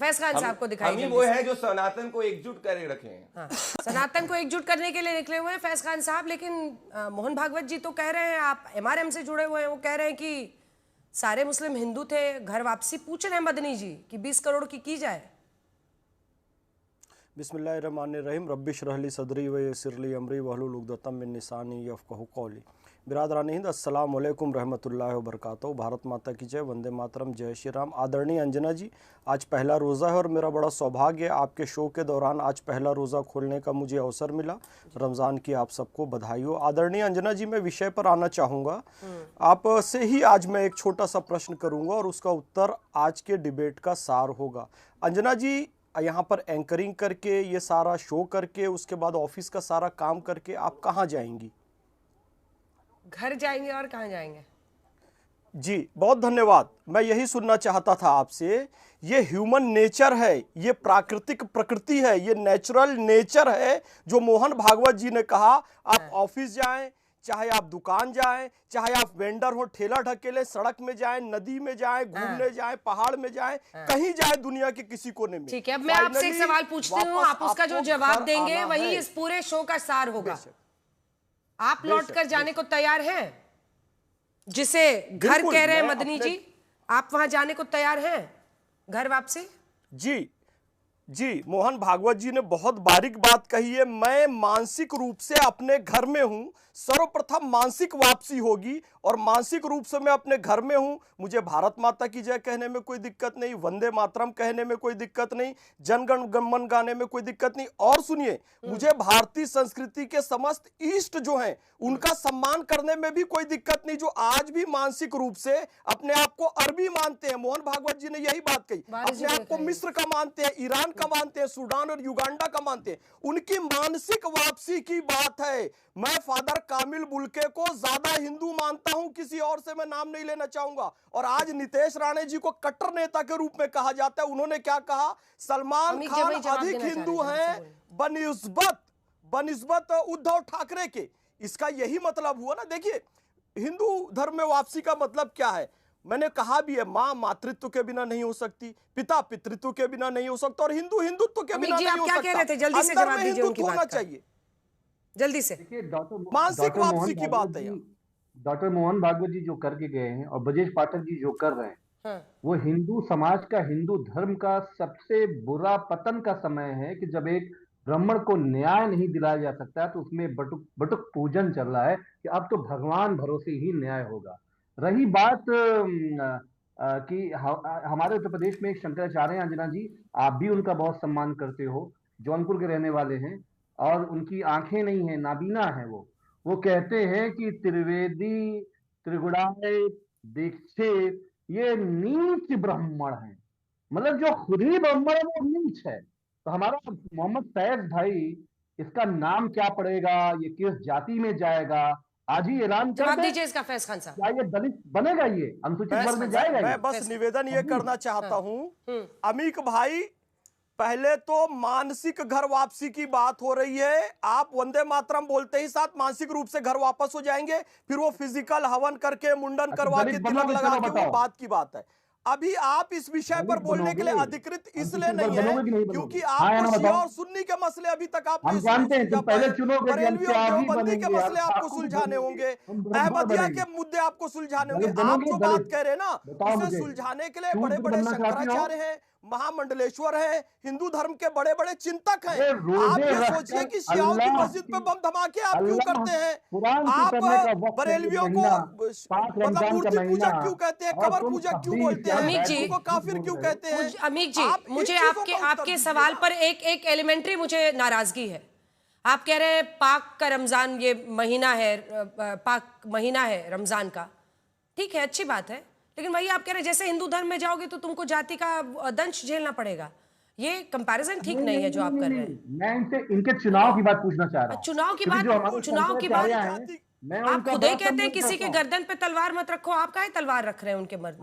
फैज खान साहब को दिखाई। हम ही वो है जो सनातन को एकजुट करे रखे हैं। हाँ, सनातन को एकजुट करने के लिए निकले हुए हैं फैज खान साहब। लेकिन मोहन भागवत जी तो कह रहे हैं, आप एमआरएम से जुड़े हुए हैं, वो कह रहे हैं कि सारे मुस्लिम हिंदू थे, घर वापसी पूछ रहे हैं मदनी जी कि 20 करोड़ की जाए। बिस्मिल्लाहिर्रहमानिर्रहीम रब्बि इश्रह ली सदरी व यस्सिर ली अमरी वहलुल उक़दतम मिन लिसानी यफ़क़हू क़ौली। बिरादरान हिंद, अस्सलाम वालेकुम रहमतुल्लाहि व बरकातहू। भारत माता की जय, वंदे मातरम, जय श्री राम। आदरणीय अंजना जी, आज पहला रोज़ा है और मेरा बड़ा सौभाग्य है, आपके शो के दौरान आज पहला रोज़ा खोलने का मुझे अवसर मिला। रमज़ान की आप सबको बधाई हो। आदरणीय अंजना जी, मैं विषय पर आना चाहूँगा। आपसे ही आज मैं एक छोटा सा प्रश्न करूँगा और उसका उत्तर आज के डिबेट का सार होगा। अंजना जी, यहाँ पर एंकरिंग करके, ये सारा शो करके, उसके बाद ऑफिस का सारा काम करके आप कहाँ जाएंगी? घर जाएंगे और कहाँ जाएंगे? जी बहुत धन्यवाद। मैं यही सुनना चाहता था आपसे। ये ह्यूमन नेचर है, ये प्राकृतिक प्रकृति है, ये नेचुरल नेचर है जो मोहन भागवत जी ने कहा। आप ऑफिस जाएं, चाहे आप दुकान जाएं, चाहे आप वेंडर हो, ठेला ढकेले, सड़क में जाएं, नदी में जाएं, घूमने जाएं, पहाड़ में जाएं, कहीं जाएं दुनिया के किसी कोने में। ठीक है, अब मैं आपसे एक सवाल पूछती हूँ, आप उसका जो जवाब देंगे वही इस पूरे शो का सार होगा। आप लौट कर जाने को तैयार हैं? जिसे घर कह रहे हैं मदनी जी, आप वहां जाने को तैयार हैं, घर वापसी? जी, मोहन भागवत जी ने बहुत बारीक बात कही है। मैं मानसिक रूप से अपने घर में हूं। सर्वप्रथम मानसिक वापसी होगी और मानसिक रूप से मैं अपने घर में हूं। मुझे भारत माता की जय कहने में कोई दिक्कत नहीं, वंदे मातरम कहने में कोई दिक्कत नहीं, जनगण गण गाने में कोई दिक्कत नहीं। और सुनिए, मुझे भारतीय संस्कृति के समस्त ईष्ट जो हैं उनका सम्मान करने में भी कोई दिक्कत नहीं, जो आज भी मानसिक रूप से अपने आप को अरबी मानते हैं। मोहन भागवत जी ने यही बात कही, अपने आप को मिस्र का मानते हैं, ईरान का मानते हैं, सूडान और युगांडा का मानते हैं। उनकी मानसिक वापसी की बात है। मैं फादर कामिल बुल्के को ज्यादा हिंदू मानता हूं, किसी और से मैं नाम नहीं लेना चाहूंगा। और आज नितेश राणे जी को कट्टर नेता के रूप में कहा जाता है। उन्होंने क्या कहा? सलमान खान अधिक हिंदू हैं बनिस्बत उद्धव ठाकरे के। इसका यही मतलब हुआ ना। देखिए, हिंदू धर्म में वापसी का मतलब क्या है? मैंने कहा भी है, माँ मातृत्व के बिना नहीं हो सकती, पिता पितृत्व के बिना नहीं हो सकता और हिंदू हिंदुत्व के बिना नहीं हो सकता। कह रहे थे? जल्दी से जवाब दीजिए उनकी बात का। चाहिए जल्दी से। मानसिक वापसी की बात है। डॉक्टर मोहन भागवत जी जो करके गए हैं और ब्रजेश पाठक जी जो कर रहे हैं, वो हिंदू समाज का, हिंदू धर्म का सबसे बुरा पतन का समय है कि जब एक ब्राह्मण को न्याय नहीं दिलाया जा सकता, तो उसमें बटुक पूजन चल रहा है कि अब तो भगवान भरोसे ही न्याय होगा। रही बात कि हमारे उत्तर प्रदेश में एक शंकराचार्य हैं, अंजना जी, आप भी उनका बहुत सम्मान करते हो, जौनपुर के रहने वाले हैं और उनकी आंखें नहीं है, नाबीना है। वो कहते हैं कि त्रिवेदी त्रिगुणाय दीक्षित ये नीच ब्राह्मण है, मतलब जो खुद ही ब्राह्मण है वो नीच है। तो हमारा मोहम्मद फैज भाई, इसका नाम क्या पड़ेगा, ये किस जाति में जाएगा, आज ही ऐलान कर जवाब दीजिए इसका फैज खान साहब। क्या ये दलित बनेगा, ये अनुसूचित वर्ग में जाएगा? मैं बस निवेदन ये करना चाहता हूं, अमीक भाई, पहले तो मानसिक घर वापसी की बात हो रही है। आप वंदे मातरम बोलते ही साथ मानसिक रूप से घर वापस हो जाएंगे, फिर वो फिजिकल हवन करके, मुंडन करवा के, तिलक लगा के, वो बात की बात है। अभी आप इस विषय पर बोलने के लिए अधिकृत इसलिए नहीं है क्योंकि आपको शिया और सुन्नी के मसले अभी तक आपने बरेलवी और देवबंदी के मसले आपको सुलझाने होंगे, अहमदिया के मुद्दे आपको सुलझाने होंगे। आप जो बात कह रहे हैं ना, उसे सुलझाने के लिए बड़े बड़े शंकराचार्य हैं, महामंडलेश्वर है, हिंदू धर्म के बड़े बड़े चिंतक हैं। आप ये सोचिए कि शियाओं की मस्जिद पे बम धमाके आप क्यों करते हैं? आप बरेलवियों को मतलब मूर्ति पूजा क्यों कहते हैं, कबर पूजा क्यों बोलते हैं, उनको काफिर क्यों कहते हैं? अमीक जी, मुझे आपके सवाल पर एक एलिमेंट्री मुझे नाराजगी है। आप कह रहे हैं पाक का रमजान ये महीना है, पाक महीना है रमजान का, ठीक है, अच्छी बात है। लेकिन वही आप कह रहे हैं जैसे हिंदू धर्म में जाओगे तो तुमको जाति का दंश झेलना पड़ेगा। ये कंपैरिजन ठीक नहीं है जो आप कर रहे हैं। मैं इनके चुनाव की बात पूछना चाह रहा हूं। चुनाव की बात आप खुद ही कहते हैं किसी के गर्दन पे तलवार मत रखो, आप काहे तलवार रख रहे हैं उनके मर्द?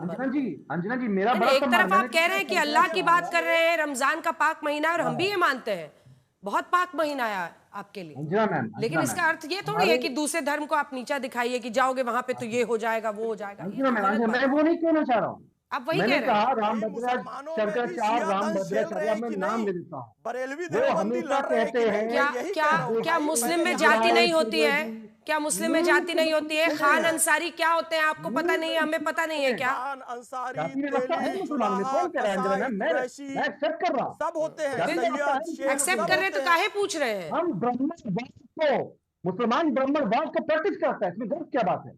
अंजना जी मेरा एक तरफ आप कह रहे हैं कि अल्लाह की बात कर रहे हैं, रमजान का पाक महीना है और हम भी ये मानते हैं बहुत पाक महीना है आपके लिए, लेकिन इसका अर्थ ये थोड़ी है कि दूसरे धर्म को आप नीचा दिखाइए कि जाओगे वहां पे तो ये हो जाएगा वो हो जाएगा। मैं वो नहीं कहना चाह रहा हूँ। आप वही मैंने कह रहे हैं। कहा राम मुसलमानों में भी भद्राचार्य राम सियादंश झेल रहे भद्राचार्य हैं मैं कि नाम नहीं? ले लेता हूँ। बरेलवी वो देवबंदी हमेशा लड़ रहे हैं कि कहते नहीं? हैं क्या यही क्या कह रहा हूं। क्या भाई, मुस्लिम पहले में भी जाति लड़ा नहीं है। होती है? क्या मुस्लिम में जाति नहीं होती है? खान अंसारी क्या होते हैं आपको पता नहीं है, हमें पता नहीं है क्या? खान, अंसारी, जाति व्यवस्था है तेली, मुसलमान में, जुलाहा, कौन कह रहा है अंजना कसाई, मैम? मैं कुरैशी, एक्सेप्ट कर रहा हूँ। सब होते हैं। जाति व्यवस्था सैयद, है, शेख, एक्सेप्ट सब कर रहे हैं तो होते हैं। काहे पूछ रहे हैं? हम ब्राह्मणवाद को, मुसलमान ब्राह्मणवाद को प्रैक्टिस करता है, इसमें गलत क्या बात है?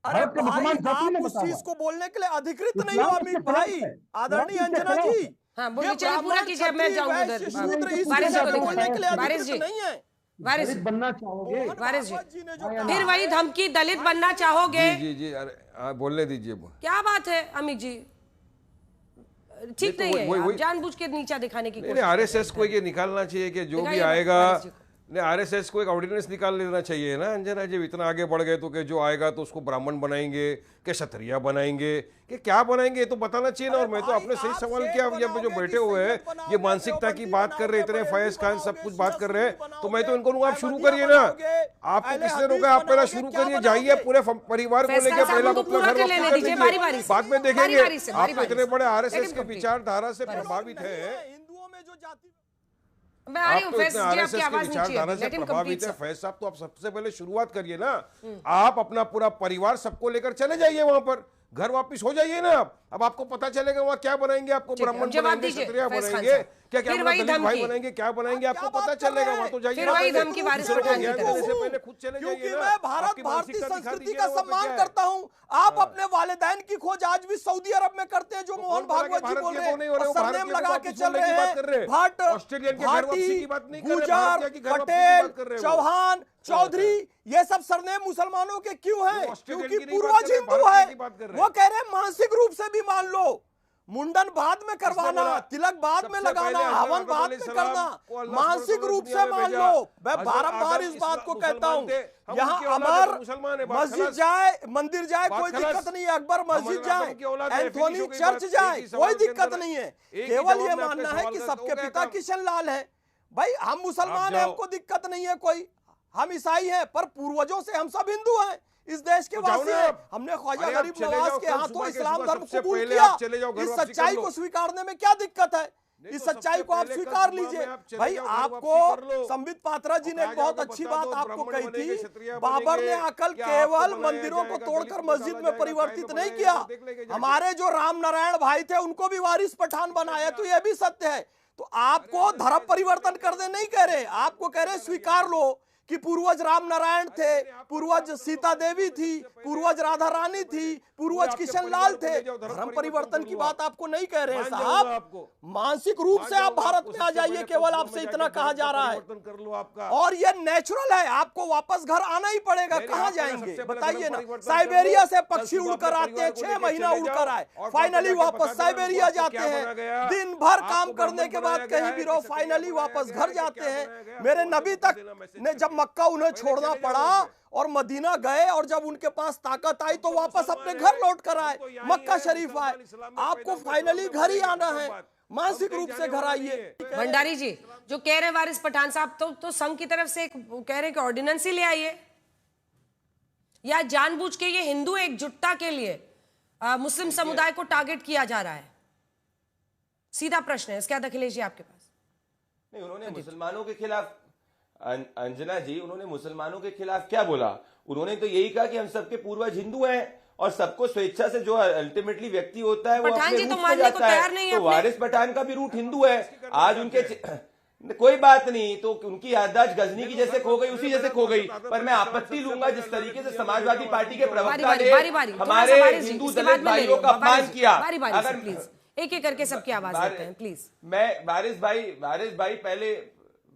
अरे भारत के भाई, मुसलमान जाति आप में उस बता चीज हुआ को बोलने के लिए अधिकृत नहीं इस्लाम हो इसके अमित खिलाफ भाई। है। आदरणीय इस्लाम इसके अंजना खिलाफ जी, है। हाँ ये बोलिए, चलिए पूरा ब्राह्मण, कीजिए, अब मैं क्षत्रिय, जाऊंगा वैश्य, उधर। शूद्र इस वारिस विषय को पे बोलने के लिए वारिस अधिकृत जी, नहीं है। वारिस दलित जी, बनना चाहोगे? मोहन वारिस जी। भागवत जी ने जो फिर कहा फिर वही है, धमकी, दलित बनना चाहोगे? जी जी, अरे बोलने दीजिए। क्या बात है अमित जी, ठीक तो नहीं है, वही- आप जानबूझ के नीचा दिखाने की नहीं कोशिश आरएसएस को ये निकालना चाहिए कि जो भी दिखाइए आएगा, वारिस जी को। नहीं आरएसएस को एक ऑर्डिनेंस निकाल लेना चाहिए ना अंजना जी। इतना आगे बढ़ गए तो कि जो आएगा तो उसको ब्राह्मण बनाएंगे कि क्षत्रिय बनाएंगे कि क्या बनाएंगे, ये तो बताना चाहिए ना। और मैं तो अपने सही सवाल किया, यहाँ पे जो बैठे हुए हैं ये मानसिकता की बात कर रहे, इतने फैज खान सब कुछ बात कर रहे हैं, तो मैं तो इनको कहूंगा आप शुरू करिए ना। आपको किसने रोका? आप पहले शुरू करिए, जाइए पूरे परिवार को लेकर, पहला मतलब घर वापसी कर लीजिए, बाद में देखेंगे। आप इतने बड़े आरएसएस की विचारधारा से प्रभावित है, हिंदुओं में जो जाति, मैं आ रही आप हूँ तो फैज इतने जी, आरएसएस आपकी की आवाज नीचे विचारधारा है, से लेट हिम प्रभावित कंप्लीट है। सर। फैज साहब तो आप सबसे पहले शुरुआत करिए ना। आप अपना पूरा परिवार सबको लेकर चले जाइए वहां पर, घर वापस हो जाइए ना। अब आपको पता चलेगा वहां क्या बनाएंगे, आपको ठीक है, ब्राह्मण जवाब बनाएंगे, दीजिए, क्षत्रिय फैज खान बनाएंगे, साहब। क्या क्या फिर अपना वही दलित भाई धमकी। बनाएंगे, क्या बनाएंगे, आप आपको क्या पता बात कर चलेगा रहे वहां हैं? तो जाइए। फिर वही पहले धमकी वारिस दूसरों को पठान की ज्ञान तरफ देने से से। पहले खुद चले क्योंकि जाइए ना। मैं भारत आपकी भारतीय मानसिकता दिखा संस्कृति दीजिए का ना वहाँ पे सम्मान क्या है। करता हूं। आप अपने वालिदैन की खोज आज भी सऊदी अरब में करते हैं, जो मोहन बोला कि भागवत जी भारत बोल के रहे वो नहीं हो रहे, हैं, वो और भारत सरनेम के लगा बात के कुछ चल बोलने की रहे बात कर रहे हैं। हैं। भट्ट, ऑस्ट्रेलियन के घर वापसी की बात नहीं कर रहे, गुजर, भारतीय की घर वापसी की पटेल, बात कर रहे हैं वो। चौहान, चौधरी, ये सब सरनेम मुसलमानों के क्यों हैं? ऑस्ट्रेलियन क्योंकि की नहीं बात पूर्वज कर रहे, हिंदू भारतीय है। की बात कर रहे हैं। वो कह रहे हैं मानसिक रूप से भी मान लो, मुंडन बाद में करवाना, बोला? तिलक बाद में सबसे लगाना, पहले हवन हज़रत बाद में अलैहि करना, सलाम को अल्लाह मानसिक सुब्हानहू रूप दुनिया से में मान भेजा। लो। मैं हज़रत बारंबार आदम इस बात को मुसलमान कहता हूं, थे, हम यहाँ उनकी औलाद हैं, अमर तो मुसलमान है, बात मस्जिद खलास। जाए, मंदिर जाए, बात कोई खलास। दिक्कत नहीं है। अकबर मस्जिद हम जाए, आदम की औलाद हैं, एंथोनी फिनिश हो गई चर्च बात। जाए, एक ही सवाल कोई के दिक्कत अंदर नहीं है। एक ही केवल जवाब ये में आपने मानना है सवाल कि का सबके हो गया पिता काम। किशन लाल है। भाई हम मुसलमान आप हैं, जाओ। हमको दिक्कत नहीं है कोई, हम ईसाई हैं, पर पूर्वजों से हम सब हिंदू हैं, इस देश के तो जाओ वासी ना हैं। आप। हमने ख्वाजा अरे आप गरीब चले नवाज जाओ, के कल हाथों सुबह के इस्लाम सुबह धर्म सबसे कबूल पहले किया। आप चले जाओ, घर इस वापसी कर सच्चाई लो। को स्वीकारने में क्या दिक्कत है? नहीं इस तो सच्चाई सबसे को आप पहले कल स्वीकार सुबह में लीजिए। आप चले भाई जाओ, घर वापसी कर आपको लो। संबित पात्रा जी ने और एक बहुत राजा को अच्छी बता बात दो, आपको ब्राह्मण कही बनेंगे, थी। क्षत्रिय बाबर बनेंगे, ने अकल क्या आपको केवल बनाया मंदिरों को जाएगा, तोड़कर दलित में मस्जिद डाला में जाएगा, परिवर्तित काय में नहीं बनाया किया। जाएगा, देख लेंगे जाके। हमारे जो राम नारायण भाई थे उनको भी वारिस पठान बनाया, तो यह भी सत्य है। तो आपको धर्म परिवर्तन करने नहीं कह रहे, आपको कह रहे स्वीकार लो कि पूर्वज राम नारायण थे, पूर्वज सीता देवी थी, पूर्वज राधा रानी थी, पूर्वज किशन लाल थे। धर्म परिवर्तन की बात आपको नहीं कह रहे हैं साहब। मानसिक रूप से आप भारत में आ जाइए, केवल आपसे इतना कहा जा रहा है। कर लो आपका। और ये नेचुरल है, आपको वापस घर आना ही पड़ेगा। नहीं, कहां आप पहले जाएंगे सबसे पहले बताइए धर्म ना। परिवर्तन साइबेरिया कर से लो, पक्षी कल सुबह उड़कर अपने आते हैं, परिवार को 6 लेके महीना चले उड़कर जाओ आए, और फाइनली बाबा वापस जाके बता साइबेरिया देना जाते आपको क्या हैं, बनाया गया। दिन भर आपको काम करने ब्राह्मण के बाद बनाया गया कहीं है, भी रहो, कि क्षत्रिय फाइनली बनाया वापस गया घर है, जाते क्या हैं। बनाया गया, मेरे वो नबी बता तक देना, मैसेज ने कर जब देना। मक्का उन्हें पहले छोड़ना चले जाओ पड़ा वहाँ पे। और मदीना गए, और जब उनके पास ताकत आई तो वापस अपने घर लौट कर आए, मक्का शरीफ आए। आपको फाइनली घर ही आना है, मानसिक रूप से घर आइए। भंडारी जी जो कह रहे हैं वारिस पठान साहब, तो संघ की तरफ से एक कह रहे हैं कि ऑर्डिनेंस ही ले आइए, या जानबूझ के ये हिंदू एकजुटता के लिए मुस्लिम समुदाय को टारगेट किया जा रहा है? सीधा प्रश्न है, इसके बाद अखिलेश जी आपके पास। नहीं, उन्होंने मुसलमानों के खिलाफ, अंजना जी, उन्होंने मुसलमानों के खिलाफ क्या बोला? उन्होंने तो यही कहा कि हम सबके पूर्वज हिंदू हैं और सबको स्वेच्छा से जो अल्टीमेटली व्यक्ति होता है वो पठान अपने जी तो रूट पे मानने को जाता तैयार नहीं है। है तो अपने। वारिस पठान का भी रूट हिंदू है। आज उनके कोई बात नहीं, तो उनकी याददाश्त गजनी की जैसे खो गई उसी जैसे खो गई। पर मैं आपत्ति लूंगा जिस तरीके से समाजवादी पार्टी के प्रवक्ता ने हमारे हिंदू दलित भाइयों का अपमान किया। अगर प्लीज एक एक करके सबकी आवाज देते हैं प्लीज। मैं वारिस भाई पहले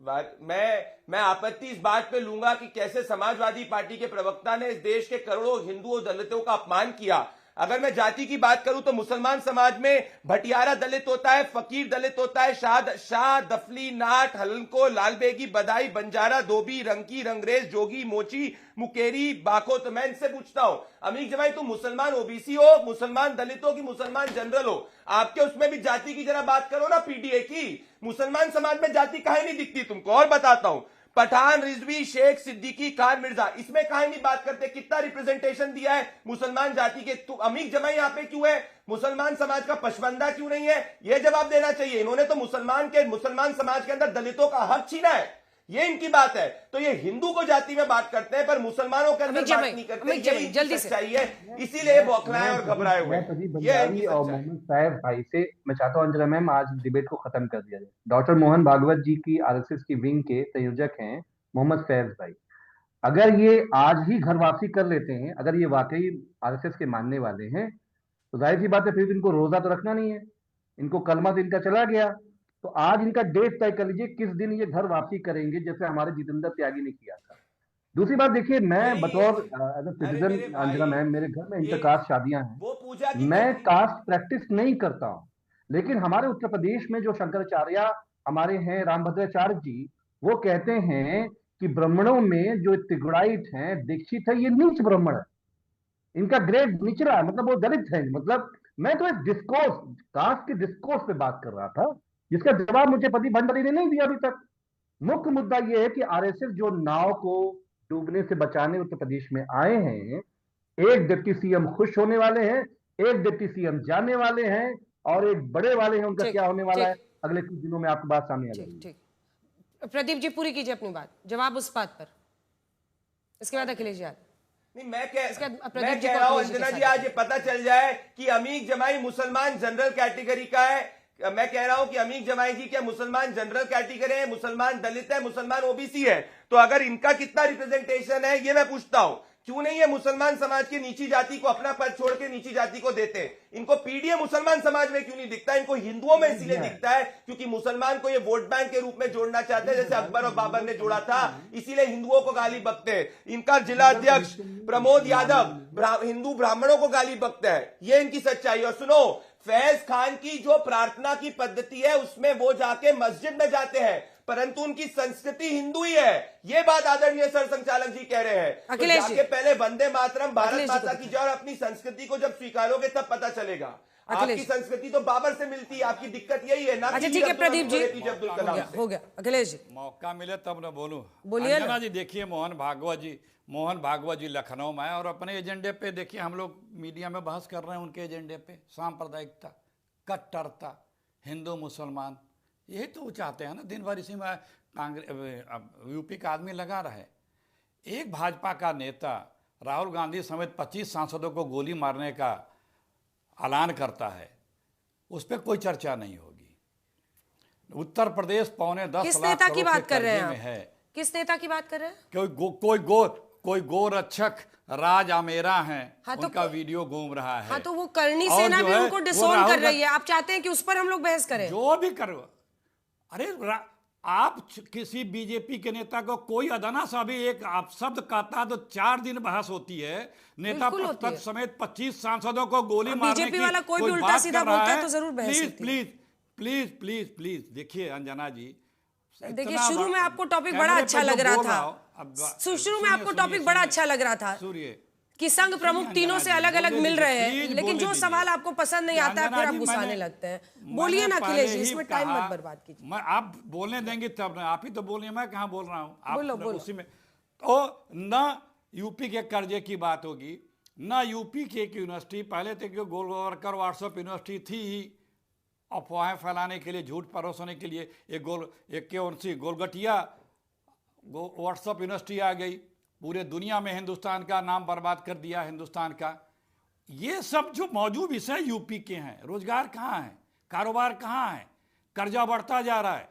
मैं आपत्ति इस बात पे लूंगा कि कैसे समाजवादी पार्टी के प्रवक्ता ने इस देश के करोड़ों हिंदुओं दलितों का अपमान किया। अगर मैं जाति की बात करूं तो मुसलमान समाज में भटियारा दलित होता है, फकीर दलित होता है, शाह, दफली, नाट, हलनको, लालबेगी, बदाई, बंजारा, धोबी, रंकी, रंगरेज, जोगी, मोची, मुकेरी, बाको। तो मैं इनसे पूछता हूं, अमीर जमाई, तुम मुसलमान ओबीसी हो, मुसलमान दलित हो कि मुसलमान जनरल हो? आपके उसमें भी जाति की जरा बात करो ना, पीडीए की। मुसलमान समाज में जाति काहे नहीं दिखती तुमको? और बताता हूं, पठान रिजवी शेख सिद्दीकी खान मिर्जा, इसमें कहीं नहीं बात करते कितना रिप्रेजेंटेशन दिया है मुसलमान जाति के। तो अमीक जमाई यहाँ पे क्यों है? मुसलमान समाज का पशबंदा क्यों नहीं है? यह जवाब देना चाहिए। इन्होंने तो मुसलमान समाज के अंदर दलितों का हक छीना है, ये इनकी बात है। तो ये हिंदू को जाति में बात करते हैं पर मुसलमानों के अंदर बात नहीं करते। ये जल्दी से चाहिए, इसीलिए बौखलाए और घबराए हुए। और मोहम्मद साहब भाई से मैं चाहता हूँ अंजना मैम आज डिबेट को खत्म कर दिया जाए। डॉक्टर मोहन भागवत जी की आरएसएस की विंग के संयोजक हैं मोहम्मद फैज भाई। अगर ये आज ही घर वापसी कर लेते हैं, अगर ये वाकई आरएसएस के मानने वाले हैं, तो जाहिर सी बात है फिर इनको रोजा तो रखना नहीं है, इनको कलमा तो इनका चला गया। तो आज इनका डेट तय कर लीजिए किस दिन ये घर वापसी करेंगे, जैसे हमारे जितेंद्र त्यागी ने किया था। दूसरी बात देखिए, मैं बतौर as a citizen Anjana ma'am, मेरे घर में इंटरकास्ट शादियां हैं, मैं कास्ट प्रैक्टिस नहीं करता हूं, लेकिन हमारे उत्तर प्रदेश में जो शंकराचार्य हमारे हैं रामभद्राचार्य जी, वो कहते हैं कि ब्राह्मणों में जो तिगुड़ाइट हैं, दीक्षित है, ये नीच ब्राह्मण है, इनका ग्रेड निचला है, मतलब वो दलित है। मतलब मैं तो एक डिस्कोर्स, कास्ट के डिस्कोर्स पे बात कर रहा था, जिसका जवाब मुझे पति भंडारी ने नहीं दिया अभी तक। मुख्य मुद्दा यह है कि आरएसएस जो नाव को डूबने से बचाने उत्तर प्रदेश में आए हैं, एक डिप्टी सीएम खुश होने वाले हैं, एक डिप्टी सीएम जाने वाले हैं, और एक बड़े वाले हैं, उनका क्या होने वाला है अगले कुछ दिनों में आपकी बात सामने आ जाएगी। प्रदीप जी पूरी कीजिए अपनी बात, जवाब उस बात पर, इसके बाद अखिलेश जी। नहीं, मैं कह रहा हूं अंजना जी, आज ये पता चल जाए कि अमीक जमाई मुसलमान जनरल कैटेगरी का है। मैं कह रहा हूं कि अमीक जमाई जी क्या मुसलमान जनरल कैटेगरी है, मुसलमान दलित है, मुसलमान ओबीसी है? तो अगर इनका कितना रिप्रेजेंटेशन है ये मैं पूछता हूं। क्यों नहीं है मुसलमान समाज की नीची जाति को अपना पद छोड़ के नीची जाति को देते? इनको पीडीए मुसलमान समाज में क्यों नहीं दिखता? इनको हिंदुओं में इसीलिए दिखता है क्योंकि मुसलमान को ये वोट बैंक के रूप में जोड़ना चाहते हैं, जैसे अकबर और बाबर ने जोड़ा था, इसीलिए हिंदुओं को गाली बकते हैं। इनका जिला अध्यक्ष प्रमोद यादव हिंदू ब्राह्मणों को गाली बकता है, ये इनकी सच्चाई। और सुनो, फैज खान की जो प्रार्थना की पद्धति है उसमें वो जाके मस्जिद में जाते हैं, परंतु उनकी संस्कृति हिंदू ही है। ये बात आदरणीय सर संचालक जी कह रहे हैं। अखिलेश जी, पहले वंदे मातरम, भारत माता की जय, और अपनी संस्कृति को जब स्वीकारोगे तब पता चलेगा। आपकी संस्कृति तो बाबर से मिलती है, आपकी दिक्कत यही है ना। अच्छा ठीक है प्रदीप जी, हो गया। अखिलेश जी मौका मिले तब ना बोलूं। बोलिए अंजना जी, देखिए मोहन भागवत जी लखनऊ में और अपने एजेंडे पे देखिए, हम लोग मीडिया में बहस कर रहे हैं उनके एजेंडे पे, सांप्रदायिकता, कट्टरता, हिंदू मुसलमान, यही तो वो चाहते हैं ना। दिन भर इसी में कांग्रेस यूपी का आदमी लगा रहे। एक भाजपा का नेता राहुल गांधी समेत 25 सांसदों को गोली मारने का ऐलान करता है, उस पर कोई चर्चा नहीं होगी। उत्तर प्रदेश पौने 10 किस लाख नेता की करोड़ बात कर रहे में हैं? है। किस नेता की बात कर रहे हैं? कोई गोरक्षक राज आमेरा है, हाँ, तो उनका वीडियो घूम रहा है। हाँ, तो वो करनी सेना भी उनको डिसोन कर रही है। आप चाहते हैं कि उस पर हम लोग बहस करें? जो भी करो, अरे आप किसी बीजेपी के नेता को कोई अदना सा भी एक आप शब्द कहता तो 4 दिन बहस होती है। नेता प्रतिपक्ष समेत 25 सांसदों को गोली मारने की बीजेपी वाला कोई भी उल्टा सीधा बोलता है तो जरूर बहस होती है। प्लीज प्लीज प्लीज प्लीज देखिए अंजना जी, देखिए शुरू में आपको टॉपिक बड़ा अच्छा लग रहा था, शुरू में आपको टॉपिक बड़ा अच्छा लग रहा था कि संघ प्रमुख तीनों से अलग अलग मिल रहे हैं, लेकिन जो सवाल आपको पसंद नहीं आता है फिर आप गुस्साने लगते हैं। बोलिए ना अखिलेश जी, इसमें टाइम मत बर्बाद कीजिए। मैं आप बोलने देंगे तब ना, आप ही तो बोलिए, मैं कहाँ बोल रहा हूँ, आप बोलो। उसी में। तो न यूपी के कर्जे की बात होगी, न यूपी की एक यूनिवर्सिटी, पहले तो गोलवर्कर व्हाट्सएप यूनिवर्सिटी थी ही, अफवाहें फैलाने के लिए, झूठ परोसने के लिए एक गोलगटिया व्हाट्सएप यूनिवर्सिटी आ गई, पूरे दुनिया में हिंदुस्तान का नाम बर्बाद कर दिया, हिंदुस्तान का। ये सब जो मौजूद विषय यूपी के हैं, रोजगार कहाँ है, कारोबार कहाँ है, कर्जा बढ़ता जा रहा है,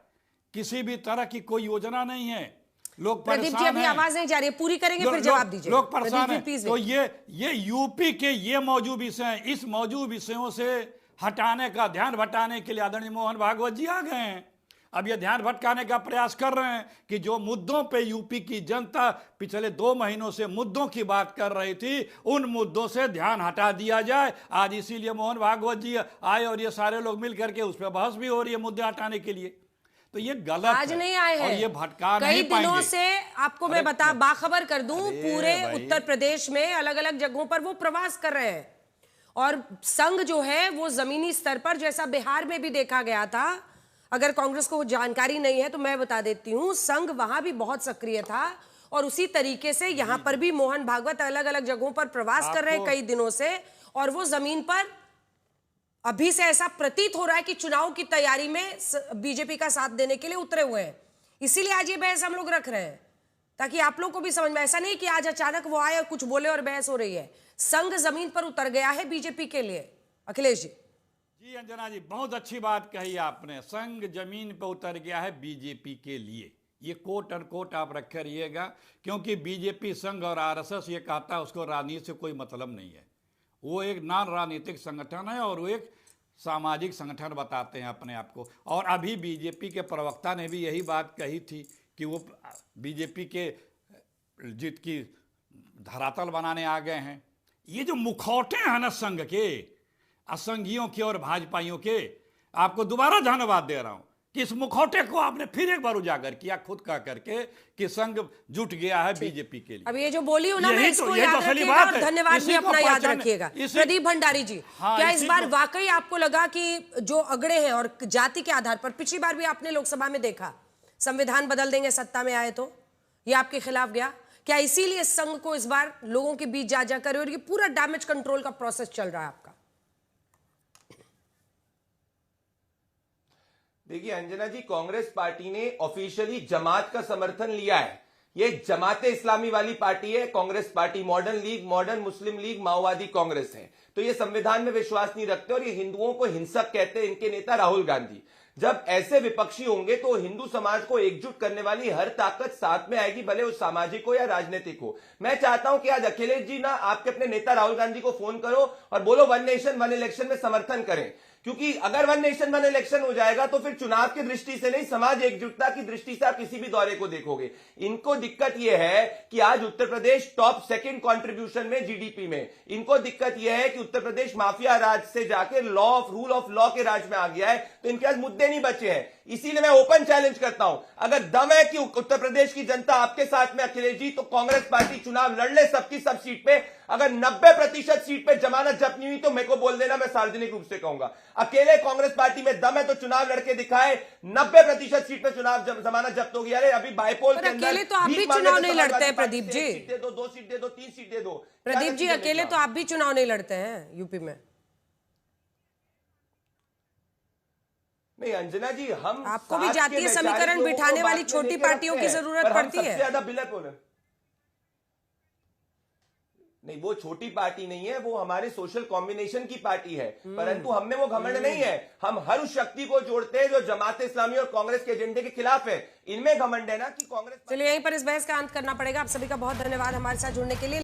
किसी भी तरह की कोई योजना नहीं है, लोग परेशान हैं। अभी आवाज नहीं जा रही है, पूरी करेंगे फिर जवाब दीजिए। लोग परेशान हैं। तो ये यूपी के ये मौजूद विषय हैं, इस मौजूद विषयों से हटाने का, ध्यान भटकाने के लिए आदरणीय मोहन भागवत जी आ गए हैं। अब ये ध्यान भटकाने का प्रयास कर रहे हैं कि जो मुद्दों पे यूपी की जनता पिछले 2 महीनों से मुद्दों की बात कर रही थी, उन मुद्दों से ध्यान हटा दिया जाए। आज इसीलिए मोहन भागवत जी आए और ये सारे लोग मिल करके उस पर बहस भी हो रही है मुद्दे हटाने के लिए। तो ये गलत आज नहीं आए हैं, और ये भटका नहीं कई पाएंगे। दिनों से आपको मैं बाखबर कर दूं, पूरे उत्तर प्रदेश में अलग अलग जगहों पर वो प्रवास कर रहे हैं, और संघ जो है वो जमीनी स्तर पर, जैसा बिहार में भी देखा गया था, अगर कांग्रेस को जानकारी नहीं है तो मैं बता देती हूं, संघ वहां भी बहुत सक्रिय था और उसी तरीके से यहां पर भी मोहन भागवत अलग अलग जगहों पर प्रवास कर रहे हैं कई दिनों से, और वो जमीन पर अभी से ऐसा प्रतीत हो रहा है कि चुनाव की तैयारी में बीजेपी का साथ देने के लिए उतरे हुए हैं। इसीलिए आज ये बहस हम लोग रख रहे हैं ताकि आप लोग को भी समझ में, ऐसा नहीं कि आज अचानक वो आए और कुछ बोले और बहस हो रही है। संघ जमीन पर उतर गया है बीजेपी के लिए। अखिलेश जी। जी अंजना जी, बहुत अच्छी बात कही आपने। संघ जमीन पर उतर गया है बीजेपी के लिए, ये कोट अनकोट आप रखे रहिएगा, क्योंकि बीजेपी संघ और आरएसएस ये कहता है उसको राजनीति से कोई मतलब नहीं है। वो एक नॉन राजनीतिक संगठन है और वो एक सामाजिक संगठन बताते हैं अपने आप को। और अभी बीजेपी के प्रवक्ता ने भी यही बात कही थी कि वो बीजेपी के जीत की धरातल बनाने आ गए हैं। ये जो मुखौटे हैं ना संघ के, असंघियों के और भाजपाइयों के, आपको दोबारा धन्यवाद दे रहा हूं कि इस मुखौटे को आपने फिर एक बार उजागर किया खुद कह करके कि संघ जुट गया है बीजेपी के लिए। अब ये जो बोली हूं ना मैं, इसको याद रखिएगा और धन्यवाद भी अपना याद रखिएगा। प्रदीप भंडारी जी, क्या इस बार वाकई आपको लगा कि जो अगड़े हैं और जाति के आधार पर, पिछली बार भी आपने लोकसभा में देखा संविधान बदल देंगे सत्ता में आए तो ये आपके खिलाफ गया, क्या इसीलिए संघ को इस बार लोगों के बीच जा जाकर, और ये पूरा डैमेज कंट्रोल का प्रोसेस चल रहा है आपका? देखिए अंजना जी, कांग्रेस पार्टी ने ऑफिशियली जमात का समर्थन लिया है। ये जमाते इस्लामी वाली पार्टी है Congress party, modern league, modern Muslim League, माओवादी कांग्रेस है। तो ये संविधान में विश्वास नहीं रखते और ये हिंदुओं को हिंसक कहते हैं, इनके नेता राहुल गांधी। जब ऐसे विपक्षी होंगे तो हिंदू समाज को एकजुट करने वाली हर ताकत साथ में आएगी, भले वो सामाजिक हो या राजनीतिक हो। मैं चाहता हूं कि आज अखिलेश जी ना आपके अपने नेता राहुल गांधी को फोन करो और बोलो वन नेशन वन इलेक्शन में समर्थन करें, क्योंकि अगर वन नेशन वन इलेक्शन हो जाएगा तो फिर चुनाव की दृष्टि से नहीं, समाज एकजुटता की दृष्टि से आप किसी भी दौरे को देखोगे। इनको दिक्कत यह है कि आज Uttar Pradesh top second contribution में जीडीपी में, इनको दिक्कत यह है कि उत्तर प्रदेश माफिया राज से जाके रूल ऑफ लॉ के राज में आ गया है, तो इनके पास मुद्दे नहीं बचे हैं। इसीलिए मैं ओपन चैलेंज करता हूं, अगर दम है कि उत्तर प्रदेश की जनता आपके साथ में अखिलेश जी, तो कांग्रेस पार्टी चुनाव लड़ ले सबकी सब सीट पे। अगर 90% सीट पे जमानत जब्त नहीं हुई तो मेरे को बोल देना, मैं सार्वजनिक रूप से कहूंगा। अकेले कांग्रेस पार्टी में दम है तो चुनाव लड़के दिखाए, 90% सीट पे चुनाव जमानत जब्त हो गया। अरे अभी बाइपोल के अंदर अकेले तो आप भी चुनाव नहीं लड़ते हैं प्रदीप जी। 2 सीट दे दो, 3 सीट दे दो। प्रदीप जी, अकेले तो आप भी चुनाव नहीं लड़ते हैं यूपी में। नहीं अंजना जी, हम आपको भी जातीय समीकरण बिठाने वाली छोटी पार्टियों की जरूरत पड़ती है। सबसे ज्यादा बिल्कुल नहीं, वो छोटी पार्टी नहीं है, वो हमारे सोशल कॉम्बिनेशन की पार्टी है, परंतु हम में वो घमंड नहीं है। हम हर उस शक्ति को जोड़ते हैं जो जमात इस्लामी और कांग्रेस के एजेंडे के खिलाफ है। इनमें घमंड है ना कि कांग्रेस। चलिए यहीं पर इस बहस का अंत करना पड़ेगा। आप सभी का बहुत धन्यवाद हमारे साथ जुड़ने के लिए।